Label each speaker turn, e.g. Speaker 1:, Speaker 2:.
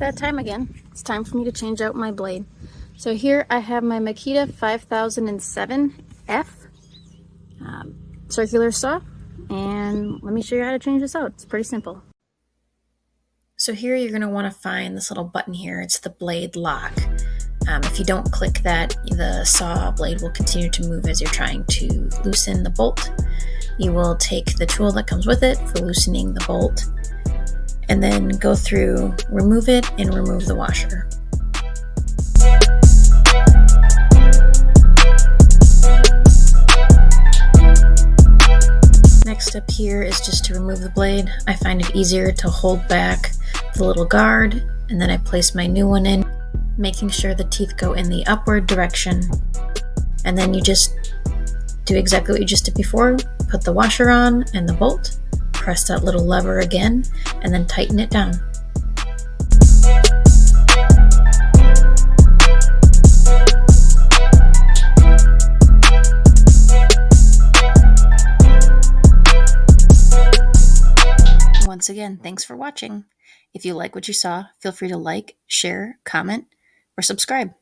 Speaker 1: that time again. It's time for me to change out my blade. So here I have my Makita 5007F circular saw, and let me show you how to change this out. It's pretty simple. So here you're going to want to find this little button here. It's the blade lock. If you don't click that, the saw blade will continue to move as you're trying to loosen the bolt. You will take the tool that comes with it for loosening the bolt, and then go through, remove it, and remove the washer. Next step here is just to remove the blade. I find it easier to hold back the little guard, and then I place my new one in, making sure the teeth go in the upward direction. And then you just do exactly what you just did before. Put the washer on and the bolt, press that little lever again, and then tighten it down. Once again, thanks for watching. If you like what you saw, feel free to like, share, comment, or subscribe.